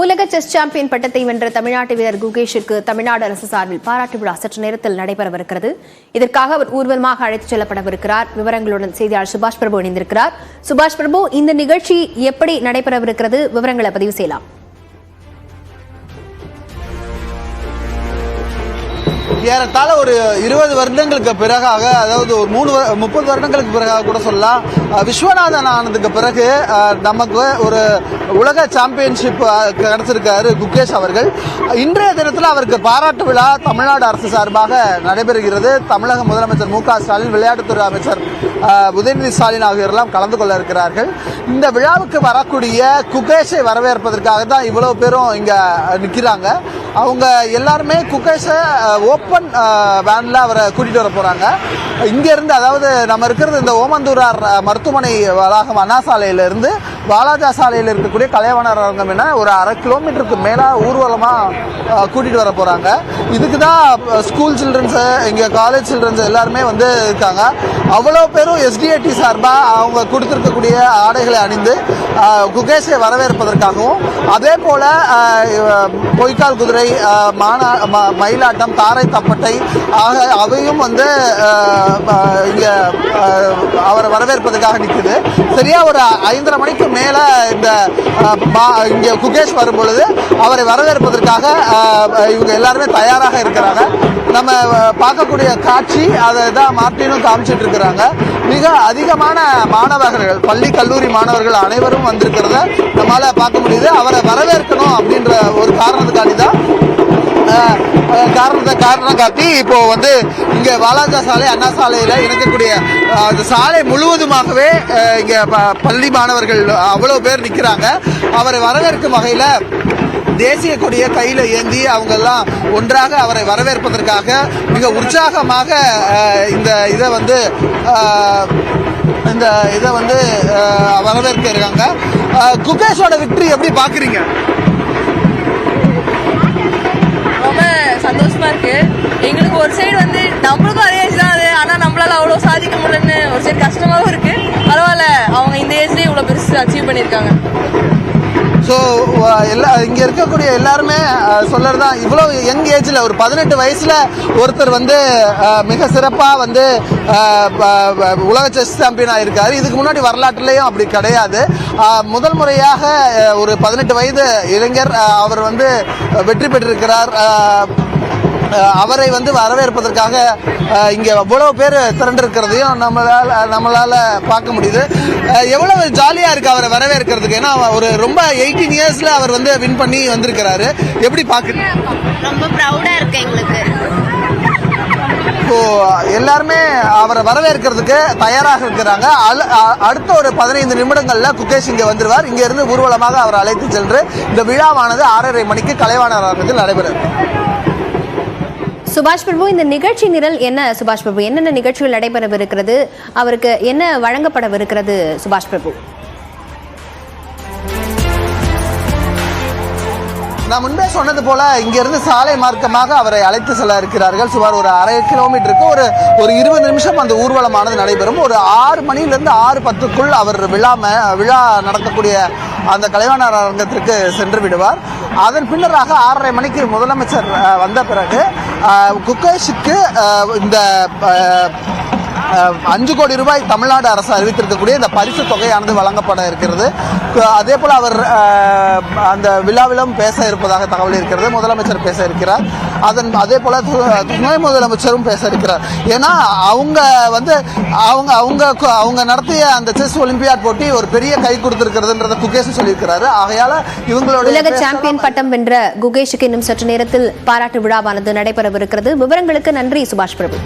உலக chess champion பட்டத்தை வென்ற தமிழ்நாட்டு வீரர் குகேஷிற்கு தமிழ்நாடு அரசு சார்பில் பாராட்டு விழா சற்று நேரத்தில் நடைபெறவிருக்கிறது. இதற்காக அவர் ஊர்வலமாக அழைத்துச் செல்லப்படவிருக்கிறார். விவரங்களுடன் செய்தியாளர் சுபாஷ் பிரபு இணைந்திருக்கிறார். சுபாஷ் பிரபு, இந்த நிகழ்ச்சி எப்படி நடைபெறவிருக்கிறது, விவரங்களை பதிவு செய்யலாம். ஏறத்தாழ ஒரு 20 வருடங்களுக்கு பிறகாக, அதாவது ஒரு 30 வருடங்களுக்கு பிறகாக கூட சொல்லலாம், விஸ்வநாதன் ஆனதுக்கு பிறகு நமக்கு ஒரு உலக சாம்பியன்ஷிப் கிடைச்சிருக்காரு குகேஷ் அவர்கள். இன்றைய தினத்தில் அவருக்கு பாராட்டு விழா தமிழ்நாடு அரசு சார்பாக நடைபெறுகிறது. தமிழக முதலமைச்சர் மு க ஸ்டாலின், விளையாட்டுத்துறை அமைச்சர் உதயநிதி ஸ்டாலின் ஆகியோரெல்லாம் கலந்து கொள்ள இருக்கிறார்கள். இந்த விழாவுக்கு வரக்கூடிய குகேஷை வரவேற்பதற்காக தான் இவ்வளவு பேரும் இங்க நிற்கிறாங்க. அவங்க எல்லாருமே குகேஷை ஓப்பன் வேன்ல அவரை கூட்டிட்டு வர போறாங்க. இங்க இருந்து, அதாவது நம்ம இருக்கிறது இந்த ஓமந்தூரார் மருத்துவமனை வளாகம் அண்ணா சாலையில இருந்து வாலாஜா சாலையில் இருக்கக்கூடிய கலைவாணர் அரங்கம் என ஒரு 1/2 கிலோமீட்டருக்கு மேல ஊர்வலமா கூட்டிட்டு வர போறாங்க. இதுக்கு தான் ஸ்கூல் சில்ட்ரன்ஸ், இங்க காலேஜ் சில்ட்ரன்ஸ் எல்லாருமே வந்து இருக்காங்க. அவ்வளவு பேரும் எஸ்டிஏடி சார்பா அவங்க கொடுத்திருக்கக்கூடிய ஆடைகளை அணிந்து குகேஷை வரவேற்பதற்காகவும், அதே போல பொய்க்கால் குதிரை, மயிலாட்டம், தாரை தப்பட்டை அவையும் வந்து இங்க அவரை வரவேற்பதற்காக நிற்குது. சரியா ஒரு 5:30 மணிக்கு மேல இங்க குகேஷ் வரும் பொழுது அவரை வரவேற்பதற்காக இவங்க எல்லாருமே தயாராக இருக்கிறாங்க. நம்ம பார்க்கக்கூடிய காட்சி அதை தான் மார்ட்டினும் காமிச்சிட்டு இருக்கிறாங்க. மிக அதிகமான மாணவர்கள், பள்ளி கல்லூரி மாணவர்கள் அனைவரும் வந்திருக்கிறத நம்மளால பார்க்க முடியுது. அவரை வரவேற்கணும் அப்படின்ற ஒரு காரணத்துக்காண்டி தான் காரணம் காட்டி இப்போ வந்து இங்க வாலாஜா சாலை அண்ணா சாலையில இணைக்கக்கூடிய சாலை முழுவதுமாகவே இங்க பள்ளி மாணவர்கள் அவ்வளவு பேர் நிக்கிறாங்க. அவரை வரவேற்கும் வகையில தேசிய கொடியை கையில ஏந்தி அவங்க எல்லாம் ஒன்றாக அவரை வரவேற்பதற்காக மிக உற்சாகமாக இந்த இதை வந்து வரவேற்க இருக்காங்க. குகேஷோட வெற்றி எப்படி பாக்குறீங்க? சந்தோஷமா இருக்கு. எங்களுக்கு ஒரு சைடு வந்து நம்மளுக்கும் அதே ஏஜ் தான் அது, ஆனா நம்மளால அவ்வளவு சாதிக்க முடியலன்னு ஒரு சைடு கஷ்டமாவும் இருக்கு. பரவாயில்ல, அவங்க இந்த ஏஜ்லயே இவ்வளவு பெருசு அச்சீவ் பண்ணிருக்காங்க. ஸோ இங்கே இருக்கக்கூடிய எல்லாருமே சொல்லறதுதான், இவ்வளோ யங் ஏஜில் ஒரு 18 வயசுல ஒருத்தர் வந்து மிக சிறப்பாக வந்து உலக செஸ் சாம்பியன் ஆயிருக்காரு. இதுக்கு முன்னாடி வரலாற்றுலேயும் அப்படி கிடையாது. முதல் முறையாக ஒரு 18 வயது இளைஞர் அவர் வந்து வெற்றி பெற்றிருக்கிறார். அவரை வந்து வரவேற்பதற்காக இங்க எவ்வளவு பேர் திரண்டிருக்கிறதையும் நம்மளால பார்க்க முடியுது. எவ்வளவு ஜாலியா இருக்கு அவரை வரவேற்கிறதுக்கு. ஏன்னா ஒரு ரொம்ப 18 இயர்ஸ்ல அவர் வந்து வின் பண்ணி வந்திருக்கிறாரு. எப்படி பாக்குறீங்க? ரொம்ப ப்ரௌடா இருக்கு எங்களுக்கு. எல்லாருமே அவரை வரவேற்கிறதுக்கு தயாராக இருக்கிறாங்க. அடுத்த ஒரு 15 நிமிடங்கள்ல குகேஷ் இங்க வந்துருவார். இங்க இருந்து ஊர்வலமாக அவர் அழைத்து சென்று இந்த விழாவானது 6:30 மணிக்கு கலைவாணர் அரங்கத்தில் நடைபெறும். சுபாஷ் பிரபு, இந்த நிகழ்ச்சி நிரல் என்ன? சுபாஷ் பிரபு, என்னென்ன நிகழ்ச்சிகள் நடைபெறவிருக்கிறது, அவருக்கு என்ன வழங்கப்படவிருக்கிறது? சுபாஷ் பிரபு, நான் முன்பே சொன்னது போல இங்கிருந்து சாலை மார்க்கமாக அவரை அழைத்து செல்ல இருக்கிறார்கள். சுமார் ஒரு 1/2 கிலோமீட்டருக்கு ஒரு 20 நிமிஷம் அந்த ஊர்வலமானது நடைபெறும். ஒரு 6 மணியிலிருந்து 6:10க்குள் அவர் விழா நடக்கக்கூடிய அந்த கலைவாணர் அரங்கத்திற்கு சென்று விடுவார். அதன் பின்னராக 6:30 மணிக்கு முதலமைச்சர் வந்த பிறகு குகேஷுக்கு இந்த 5 கோடி ரூபாய் தமிழ்நாடு அரசு அறிவித்திருக்கக்கூடிய இந்த பரிசு தொகையானது வழங்கப்பட இருக்கிறது. அதே போல அவர் அந்த விழாவிலும் பேச இருப்பதாக தகவல் இருக்கிறது. முதலமைச்சர் பேச இருக்கிறார். அதே போல துணை முதலமைச்சரும் பேச இருக்கிறார். ஏன்னா அவங்க நடத்திய அந்த செஸ் ஒலிம்பியாட் போட்டி ஒரு பெரிய கை கொடுத்திருக்கிறதுன்றத குகேஷ் சொல்லியிருக்கிறாரு. ஆகையால இவங்களோட உலக சாம்பியன் பட்டம் வென்ற குகேஷுக்கு இன்னும் சற்று நேரத்தில் பாராட்டு விழாவானது நடைபெறவிருக்கிறது. விவரங்களுக்கு நன்றி சுபாஷ் பிரபு.